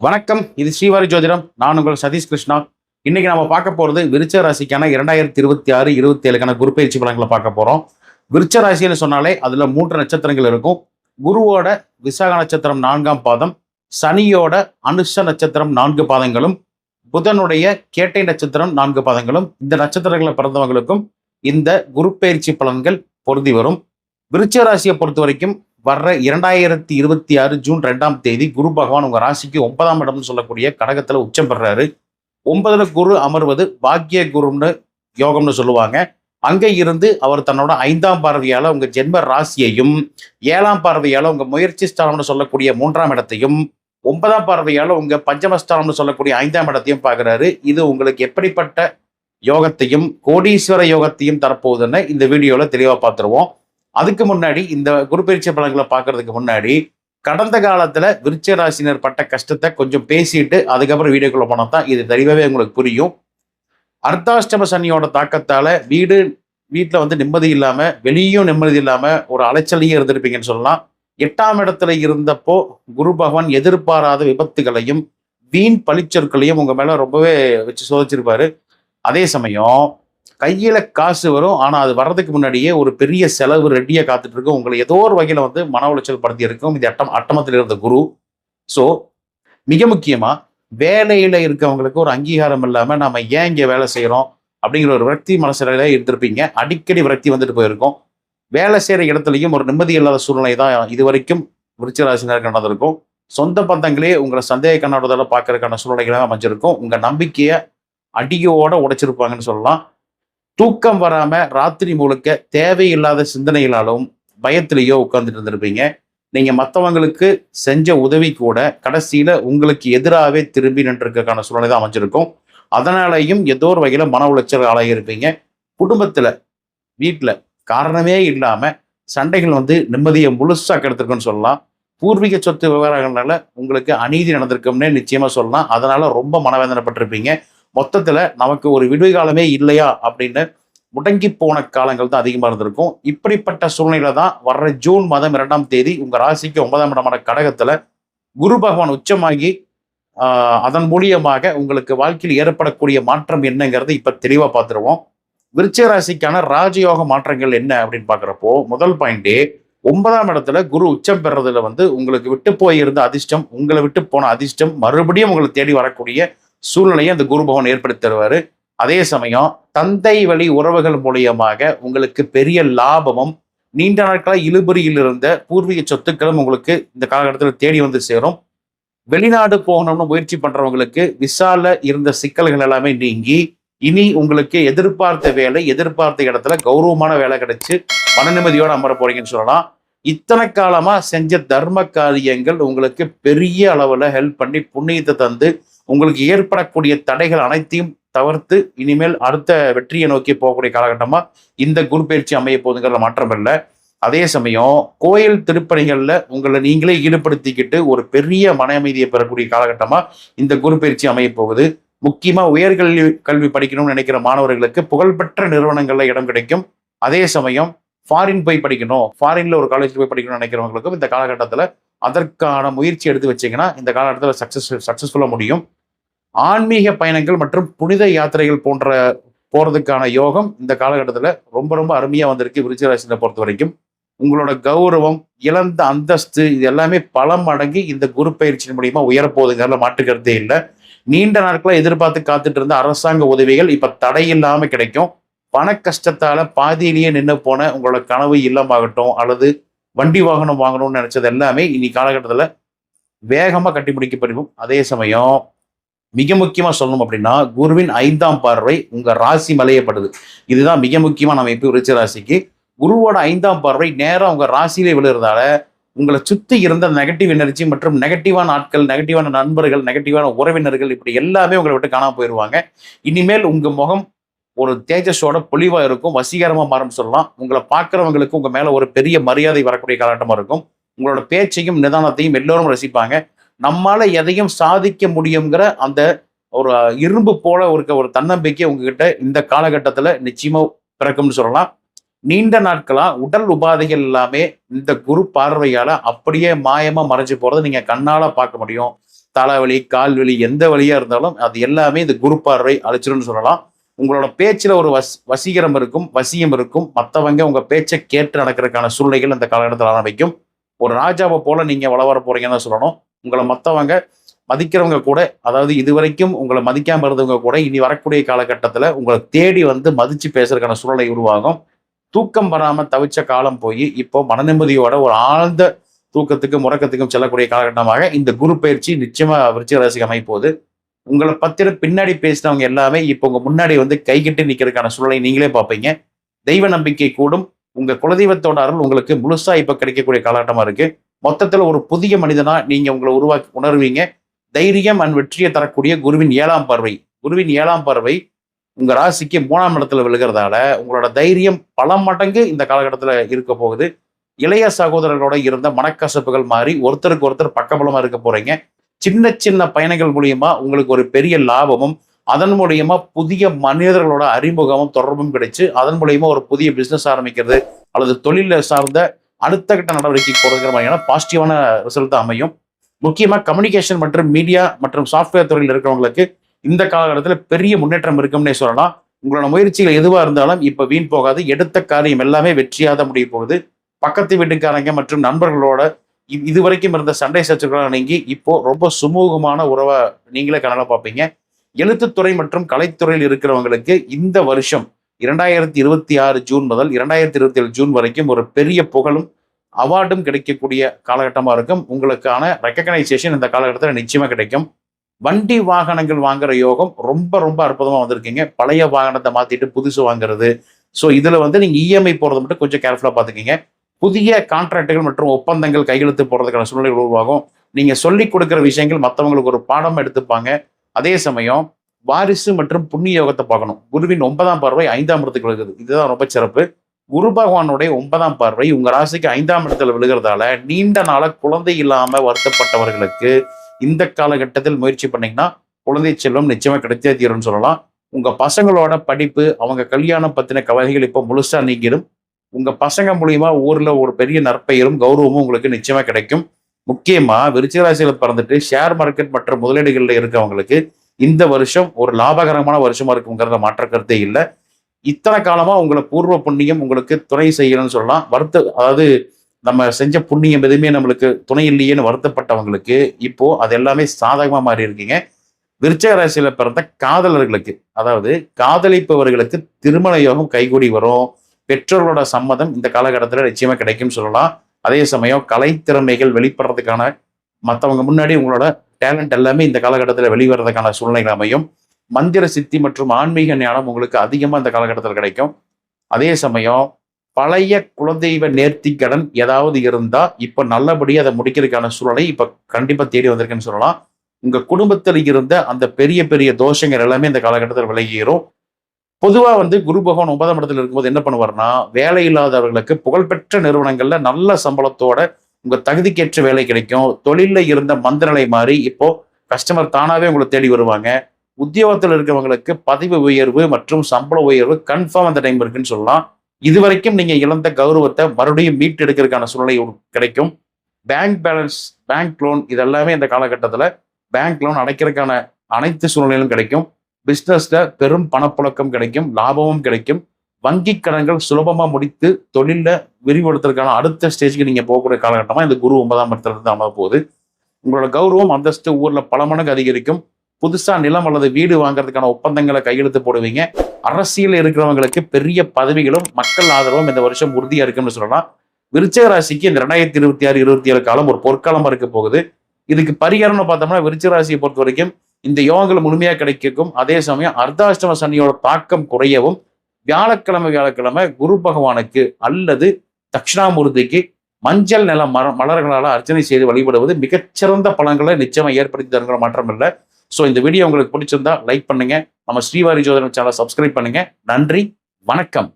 வணக்கம். இது ஸ்ரீவாரி ஜோதிடம். நான் உங்கள் சதீஷ் கிருஷ்ணா. இன்னைக்கு நம்ம பார்க்க போறது விருச்ச ராசிக்கான 2026, 27க்கான குரு பயிற்சி பலன்களை பார்க்க போறோம். விருச்ச ராசின்னு சொன்னாலே அதுல 3 நட்சத்திரங்கள் இருக்கும். குருவோட விசாக நட்சத்திரம் 4ஆம் பாதம், சனியோட அனுஷ நட்சத்திரம் 4 பாதங்களும், புதனுடைய கேட்டை நட்சத்திரம் 4 பாதங்களும். இந்த நட்சத்திரங்களை பிறந்தவங்களுக்கும் இந்த குரு பயிற்சி பலன்கள் பொருந்தி வரும். விருச்ச ராசியை பொறுத்த வரைக்கும் வர்ற 2026 ஜூன் 2ஆம் தேதி குரு பகவான் உங்க ராசிக்கு 9ஆம் இடம்னு சொல்லக்கூடிய கடகத்துல உச்சம் பெறாரு. 9ல குரு அமர்வது பாக்கிய குருன்னு யோகம்னு சொல்லுவாங்க. அங்க இருந்து அவர் தன்னோட 5ஆம் பார்வையால உங்க ஜென்ம ராசியையும், 7ஆம் பார்வையால உங்க முயற்சி ஸ்தானம்னு சொல்லக்கூடிய 3ஆம் இடத்தையும், 9ஆம் பார்வையால உங்க பஞ்சமஸ்தானம்னு சொல்லக்கூடிய 5ஆம் இடத்தையும் பார்க்கிறாரு. இது உங்களுக்கு எப்படிப்பட்ட யோகத்தையும் கோடீஸ்வர யோகத்தையும் தரப்போகுதுன்னு இந்த வீடியோல தெளிவா பார்த்துருவோம். அதுக்கு முன்னாடி இந்த குரு பயிற்சி பலன்களை பார்க்கறதுக்கு முன்னாடி கடந்த காலத்துல விருச்சிக ராசினர் பட்ட கஷ்டத்தை கொஞ்சம் பேசிட்டு அதுக்கப்புறம் வீடியோக்குள்ள போனா தான் இது தெளிவாவே உங்களுக்கு புரியும். அர்த்தாஷ்டம சனியோட தாக்கத்தால வீட்டுல நிம்மதி இல்லாம, வெளியும் நிம்மதி இல்லாம ஒரு அலைச்சலையும் இருந்திருப்பீங்கன்னு சொல்லலாம். 8ஆம் இடத்துல இருந்தப்போ குரு பகவான் எதிர்பாராத விபத்துகளையும் வீண் பழிச்சொற்களையும் உங்க மேல ரொம்பவே வச்சு சோதிச்சிருப்பாரு. அதே சமயம் கையில காசு வரும், ஆனா அது வர்றதுக்கு முன்னாடியே ஒரு பெரிய செலவு ரெடியா காத்துட்டு இருக்கும். உங்களை ஏதோ ஒரு வகையில மன உளைச்சல் படுத்தி இருக்கும். இது அட்டமத்தில் இருந்த குரு. ஸோ மிக முக்கியமா வேலையில இருக்கவங்களுக்கு ஒரு அங்கீகாரம் இல்லாம நாம ஏன் இங்க வேலை செய்யறோம் அப்படிங்கிற ஒரு விரக்தி மனசுல இருந்திருப்பீங்க. அடிக்கடி விரக்தி போயிருக்கும். வேலை செய்யற இடத்துலையும் ஒரு நிம்மதி இல்லாத சூழ்நிலை தான் இது வரைக்கும் விருச்சிக ராசினருக்கு நடந்திருக்கும். சொந்த பந்தங்களே உங்களை சந்தேக கண்ணோட்டத்தால பார்க்கறதுக்கான சூழ்நிலைகளாக அமைஞ்சிருக்கும். உங்க நம்பிக்கையை அடியோட உடைச்சிருப்பாங்கன்னு சொல்லலாம். தூக்கம் வராம ராத்திரி முழுக்க தேவையில்லாத சிந்தனைகளாலும் பயத்திலேயோ உட்கார்ந்துட்டு இருந்திருப்பீங்க. நீங்க மற்றவங்களுக்கு செஞ்ச உதவி கூட கடைசியில உங்களுக்கு எதிராகவே திரும்பி நின்றுக்கான சூழ்நிலை தான் அமைஞ்சிருக்கும். அதனாலையும் ஏதோ ஒரு வகையில மன உளைச்சல் ஆளாகி இருப்பீங்க. குடும்பத்துல வீட்டுல காரணமே இல்லாம சண்டைகள் நிம்மதியை முழுசா கெடுத்திருக்குன்னு சொல்லலாம். பூர்வீக சொத்து விவகாரங்கள்னால உங்களுக்கு அநீதி நடந்திருக்கும்னே நிச்சயமா சொல்லலாம். அதனால ரொம்ப மனவேதனைப்பட்டிருப்பீங்க. மொத்தத்துல நமக்கு ஒரு விடுகாலமே இல்லையா அப்படின்னு முடங்கி போன காலங்கள் தான் அதிகமா இருந்திருக்கும். இப்படிப்பட்ட சூழ்நிலை தான் வர்ற ஜூன் மாதம் 2ஆம் தேதி உங்க ராசிக்கு 9ஆம் இடமான கடகத்துல குரு பகவான் உச்சமாகி அதன் மூலியமாக உங்களுக்கு வாழ்க்கையில் ஏற்படக்கூடிய மாற்றம் என்னங்கிறது இப்ப தெளிவா பார்த்துருவோம். விருச்சிக ராசிக்கான ராஜயோக மாற்றங்கள் என்ன அப்படின்னு பாக்குறப்போ முதல் பாயிண்டே 9ஆம் இடத்துல குரு உச்சம் பெறதுல உங்களுக்கு விட்டு போயிருந்த அதிர்ஷ்டம், உங்களை விட்டு போன அதிர்ஷ்டம் மறுபடியும் உங்களை தேடி வரக்கூடிய சூழ்நிலையை அந்த குரு பகவான் ஏற்படுத்தி தருவாரு. அதே சமயம் தந்தை வழி உறவுகள் மூலியமாக உங்களுக்கு பெரிய லாபமும், நீண்ட நாட்களாக இழுபறியில் இருந்த பூர்வீக சொத்துக்களும் உங்களுக்கு இந்த காலகட்டத்தில் தேடி சேரும். வெளிநாடு போகணும்னு முயற்சி பண்றவங்களுக்கு விசால இருந்த சிக்கல்கள் எல்லாமே நீங்கி இனி உங்களுக்கு எதிர்பார்த்த வேலை, எதிர்பார்த்த இடத்துல கௌரவமான வேலை கிடைச்சு மன நிம்மதியோட அமர போறீங்கன்னு சொல்லலாம். இத்தனை காலமா செஞ்ச தர்ம காரியங்கள் உங்களுக்கு பெரிய அளவுல ஹெல்ப் பண்ணி புண்ணியத்தை தந்து உங்களுக்கு ஏற்படக்கூடிய தடைகள் அனைத்தையும் தவிர்த்து இனிமேல் அடுத்த வெற்றியை நோக்கி போகக்கூடிய காலகட்டமா இந்த குரு பயிற்சி அமைய போகுதுங்கிற மாற்றம் இல்லை. அதே சமயம் கோயில் திருப்பணிகள்ல உங்களை நீங்களே ஈடுபடுத்திக்கிட்டு ஒரு பெரிய மன அமைதியை பெறக்கூடிய காலகட்டமா இந்த குரு பயிற்சி அமைய போகுது. முக்கியமா உயர்கல்வி படிக்கணும்னு நினைக்கிற மாணவர்களுக்கு புகழ்பெற்ற நிறுவனங்கள்ல இடம் கிடைக்கும். அதே சமயம் ஃபாரின் போய் படிக்கணும், ஃபாரின்ல ஒரு காலேஜ் போய் படிக்கணும்னு நினைக்கிறவங்களுக்கும் இந்த காலகட்டத்துல அதற்கான முயற்சி எடுத்து வச்சீங்கன்னா இந்த காலகட்டத்தில் சக்சஸ்ஃபுல்லா முடியும். ஆன்மீக பயணங்கள் மற்றும் புனித யாத்திரைகள் போறதுக்கான யோகம் இந்த காலகட்டத்தில் ரொம்ப ரொம்ப அருமையா வந்திருக்கு. விருச்சிக ராசியை பொறுத்த வரைக்கும் உங்களோட கௌரவம், இழந்த அந்தஸ்து இது எல்லாமே பல மடங்கு இந்த குரு பயிற்சியின் மூலியமா உயரப்போகுதுங்கிறத மாற்றுக்கிறதே இல்லை. நீண்ட நாட்களா எதிர்பார்த்து காத்துட்டு இருந்த அரசாங்க உதவிகள் இப்ப தடையில்லாம கிடைக்கும். பண கஷ்டத்தால பாதியிலேயே நின்று போன உங்களோட கனவு இல்லமாகட்டும் அல்லது வண்டி வாகனம் வாங்கணும்னு நினைச்சது எல்லாமே இனி காலகட்டத்துல வேகமா கட்டி முடிக்கப்படும். அதே சமயம் மிக முக்கியமா சொல்லணும் அப்படின்னா குருவின் 5ஆம் பார்வை உங்க ராசி மலையப்படுது. இதுதான் மிக முக்கியமா நம்ம இப்போ விருச்சிக ராசிக்கு குருவோட 5ஆம் பார்வை நேரம் உங்க ராசியிலே விழுறதால உங்களை சுத்தி இருந்த நெகட்டிவ் எனர்ஜி மற்றும் நெகட்டிவான ஆட்கள், நெகட்டிவான நண்பர்கள், நெகட்டிவான உறவினர்கள் இப்படி எல்லாமே உங்களை விட்டு காணாம போயிடுவாங்க. இனிமேல் உங்க முகம் ஒரு தேஜஸோட பொலிவா இருக்கும், வசீகரமா மாறும் சொல்லலாம். உங்களை பார்க்குறவங்களுக்கு உங்க மேல ஒரு பெரிய மரியாதை வரக்கூடிய காலகட்டமா இருக்கும். உங்களோட பேச்சையும் நிதானத்தையும் எல்லோரும் ரசிப்பாங்க. நம்மால எதையும் சாதிக்க முடியுங்கிற அந்த ஒரு இரும்பு போல ஒரு தன்னம்பிக்கை உங்ககிட்ட இந்த காலகட்டத்துல நிச்சயமா பிறக்கும்னு சொல்லலாம். நீண்ட நாட்களா உடல் உபாதைகள் எல்லாமே இந்த குரு பார்வையால அப்படியே மாயமா மறைஞ்சு போறதை நீங்க கண்ணால பார்க்க முடியும். தலைவலி, கால்வலி, எந்த வழியா இருந்தாலும் அது எல்லாமே இந்த குரு பார்வை அழிச்சிடும்னு சொல்லலாம். உங்களோட பேச்சுல ஒரு வசீகரம் இருக்கும், வசியம் இருக்கும். மற்றவங்க உங்க பேச்சை கேட்டு நடக்கிறதுக்கான சூழ்நிலைகள் இந்த காலகட்டத்தில் ஆரம்பிக்கும். ஒரு ராஜாவை போல நீங்க வளர போறீங்கன்னு சொல்லணும். உங்களை மற்றவங்க மதிக்கிறவங்க கூட, அதாவது இதுவரைக்கும் உங்களை மதிக்காம இருந்தவங்க கூட இனி வரக்கூடிய காலகட்டத்தில் உங்களை தேடி வந்து மதிச்சு பேசுறதுக்கான சூழ்நிலை உருவாகும். தூக்கம் வராம தவிச்ச காலம் போய் இப்போ மனநிம்மதியோட ஒரு ஆழ்ந்த தூக்கத்துக்கும் முறக்கத்துக்கும் செல்லக்கூடிய காலகட்டமாக இந்த குரு பயிற்சி நிச்சயமா விருச்சிக ராசிக்கு அமைப்போது. உங்களை பத்திர பின்னாடி பேசினவங்க எல்லாமே இப்போ உங்க முன்னாடி வந்து கைகிட்டு நிக்கிறதுக்கான சூழ்நிலை நீங்களே பார்ப்பீங்க. தெய்வ நம்பிக்கை கூடும். உங்க குலதெய்வத்தோட அருள் உங்களுக்கு முழுசா இப்ப கிடைக்கக்கூடிய காலகட்டமா இருக்கு. மொத்தத்துல ஒரு புதிய மனிதனா நீங்க உங்களை உருவாக்கி உணர்வீங்க. தைரியம் அண்ட் வெற்றியை தரக்கூடிய குருவின் 7ஆம் பார்வை. குருவின் 7ஆம் பார்வை உங்க ராசிக்கு 3ஆம் இடத்துல விழுகிறதால உங்களோட தைரியம் பல மடங்கு இந்த காலகட்டத்துல இருக்க போகுது. இளைய சகோதரர்களோட இருந்த மனக்கசப்புகள் மாறி ஒருத்தருக்கு ஒருத்தர் பக்கபலமா இருக்க போறீங்க. சின்ன சின்ன பயணங்கள் மூலியமா உங்களுக்கு ஒரு பெரிய லாபமும், அதன் மூலியமா புதிய மனிதர்களோட அறிமுகமும் தொடர்பும் கிடைச்சு அதன் மூலியமா ஒரு புதிய பிசினஸ் ஆரம்பிக்கிறது அல்லது தொழில சார்ந்த அடுத்த கட்ட நடவடிக்கை போறதுங்கிற மாதிரியான பாசிட்டிவான ரிசல்ட் அமையும். முக்கியமா கம்யூனிகேஷன் மற்றும் மீடியா மற்றும் சாஃப்ட்வேர் துறையில் இருக்கிறவங்களுக்கு இந்த காலகட்டத்தில் பெரிய முன்னேற்றம் இருக்கும்னே சொல்லலாம். உங்களோட முயற்சிகள் எதுவா இருந்தாலும் இப்ப வீண் போகாது. எடுத்த காரியம் எல்லாமே வெற்றியாக முடிய போகுது. பக்கத்து வீட்டுக்காரங்க மற்றும் நண்பர்களோட இதுவரைக்கும் இருந்த சண்டை சச்சரவுகள் நீங்கி இப்போ ரொம்ப சுமூகமான உறவை நீங்களே கனடா பார்ப்பீங்க. எழுத்துத்துறை மற்றும் கலைத்துறையில் இருக்கிறவங்களுக்கு இந்த வருஷம் 2026 ஜூன் முதல் 2027 ஜூன் வரைக்கும் ஒரு பெரிய புகழும் அவார்டும் கிடைக்கக்கூடிய காலகட்டமா இருக்கும். உங்களுக்கான ரெக்கக்னைசேஷன் இந்த காலகட்டத்தில் நிச்சயமா கிடைக்கும். வண்டி வாகனங்கள் வாங்குற யோகம் ரொம்ப ரொம்ப அற்புதமா வந்திருக்கீங்க. பழைய வாகனத்தை மாத்திட்டு புதுசு வாங்குறது. ஸோ இதுல வந்து நீங்க இஎம்ஐ போறது மட்டும் கொஞ்சம் கேர்ஃபுல்லா பார்த்துக்கிங்க. புதிய கான்ட்ராக்டுகள் மற்றும் ஒப்பந்தங்கள் கையெழுத்து போடுறதுக்கான சூழ்நிலைகள் உருவாகும். நீங்க சொல்லி கொடுக்குற விஷயங்கள் மற்றவங்களுக்கு ஒரு பாடம் எடுத்துப்பாங்க. அதே சமயம் வாரிசு மற்றும் புண்ணிய யோகத்தை பார்க்கணும். குருவின் 9ஆம் பார்வை 5ஆம் இடத்துக்கு விழுகுது. இதுதான் ரொம்ப சிறப்பு. குரு பகவானுடைய 9ஆம் பார்வை உங்க ராசிக்கு 5ஆம் இடத்துல விழுகிறதால நீண்ட நாள குழந்தை இல்லாம வருத்தப்பட்டவர்களுக்கு இந்த காலகட்டத்தில் முயற்சி பண்ணீங்கன்னா குழந்தை செல்வம் நிச்சயமா கிடைத்தே தீரும்னு சொல்லலாம். உங்க பசங்களோட படிப்பு, அவங்க கல்யாணம் பத்தின கவலைகள் இப்போ முழுசா நீங்கிடும். உங்க பசங்க மூலியமா ஊர்ல ஒரு பெரிய நற்பெயரும் கௌரவமும் உங்களுக்கு நிச்சயமா கிடைக்கும். முக்கியமா விருச்சிக ராசியில பிறந்துட்டு ஷேர் மார்க்கெட் மற்றும் முதலீடுகள்ல இருக்கவங்களுக்கு இந்த வருஷம் ஒரு லாபகரமான வருஷமா இருக்குங்கிறத மாற்ற கருத்தே இல்லை. இத்தனை காலமா உங்களை பூர்வ புண்ணியம் உங்களுக்கு துணை செய்யணும்னு சொல்லலாம். அதாவது நம்ம செஞ்ச புண்ணியம் எதுவுமே நம்மளுக்கு துணை இல்லையேன்னு வருத்தப்பட்டவங்களுக்கு இப்போ அது எல்லாமே சாதகமா மாறி இருக்கீங்க. விருச்சிக ராசியில பிறந்த காதலர்களுக்கு, அதாவது காதலிப்பவர்களுக்கு திருமண யோகம் கைகூடி வரும். பெற்றோர்களோட சம்மதம் இந்த காலகட்டத்தில் நிச்சயமா கிடைக்கும் சொல்லலாம். அதே சமயம் கலைத்திறமைகள் வெளிப்படுறதுக்கான மற்றவங்க முன்னாடி உங்களோட டேலண்ட் எல்லாமே இந்த காலகட்டத்தில் வெளிவரதுக்கான சூழ்நிலை அமையும். மந்திர சித்தி மற்றும் ஆன்மீக ஞானம் உங்களுக்கு அதிகமாக இந்த காலகட்டத்தில் கிடைக்கும். அதே சமயம் பழைய குலதெய்வ நேர்த்தி கடன் ஏதாவது இருந்தா இப்ப நல்லபடியாக அதை முடிக்கிறதுக்கான சூழ்நிலை இப்ப கண்டிப்பா தேடி வந்திருக்குன்னு சொல்லலாம். உங்க குடும்பத்தில் இருந்த அந்த பெரிய பெரிய தோஷங்கள் எல்லாமே இந்த காலகட்டத்தில் விலகிரும். பொதுவா வந்து குரு பகவான் 9ஆம் இடத்துல இருக்கும்போது என்ன பண்ணுவார்னா, வேலை இல்லாதவர்களுக்கு புகழ்பெற்ற நிறுவனங்கள்ல நல்ல சம்பளத்தோட உங்க தகுதிக்கேற்ற வேலை கிடைக்கும். தொழில இருந்த மந்தநிலை மாறி இப்போ கஸ்டமர் தானாவே உங்களை தேடி வருவாங்க. உத்தியோகத்தில் இருக்கிறவங்களுக்கு பதவி உயர்வு மற்றும் சம்பள உயர்வு கன்ஃபார்ம் அந்த டைம் இருக்குன்னு சொல்லலாம். இதுவரைக்கும் நீங்க இழந்த கௌரவத்தை மறுபடியும் மீட்டு எடுக்கிறதுக்கான சூழ்நிலை கிடைக்கும். பேங்க் பேலன்ஸ், பேங்க் லோன் இதெல்லாமே இந்த காலகட்டத்தில் பேங்க் லோன் அடைக்கிறதுக்கான அனைத்து சூழ்நிலைகளும் கிடைக்கும். பிஸ்னஸ்ல பெரும் பணப்புழக்கம் கிடைக்கும், லாபமும் கிடைக்கும். வங்கி கடன்கள் சுலபமா முடித்து தொழில விரிவுபடுத்துறதுக்கான அடுத்த ஸ்டேஜுக்கு நீங்க போகக்கூடிய காலகட்டமா இந்த குரு 9ஆம் இடத்துல இருந்து அமர போகுது. உங்களோட கௌரவம் அந்தஸ்து ஊர்ல பல மடங்கு அதிகரிக்கும். புதுசா நிலம் அல்லது வீடு வாங்குறதுக்கான ஒப்பந்தங்களை கையெழுத்து போடுவீங்க. அரசியல் இருக்கிறவங்களுக்கு பெரிய பதவிகளும் மக்கள் ஆதரவும் இந்த வருஷம் உறுதியா இருக்குன்னு சொல்லலாம். விருச்சிக ராசிக்கு இந்த 2026-27 காலம் ஒரு பொற்காலமா இருக்க போகுது. இதுக்கு பரிகாரம்னு பார்த்தோம்னா விருச்சிக ராசியை பொறுத்த வரைக்கும் இந்த யோகங்கள் முழுமையா கிடைக்கும். அதே சமயம் அர்த்தாஷ்டம சனியோட தாக்கம் குறையவும், வியாழக்கிழமை குரு பகவானுக்கு அல்லது தட்சிணாமூர்த்திக்கு மஞ்சள் நில மலர்களால் அர்ச்சனை செய்து வழிபடுவது மிகச்சிறந்த பலன்களை நிச்சயமா ஏற்படுத்தி தருங்கிற மாற்றம் இல்லை. ஸோ இந்த வீடியோ உங்களுக்கு பிடிச்சிருந்தா லைக் பண்ணுங்க. நம்ம ஸ்ரீவாரி ஜோதிடம் சேனலை சப்ஸ்கிரைப் பண்ணுங்க. நன்றி, வணக்கம்.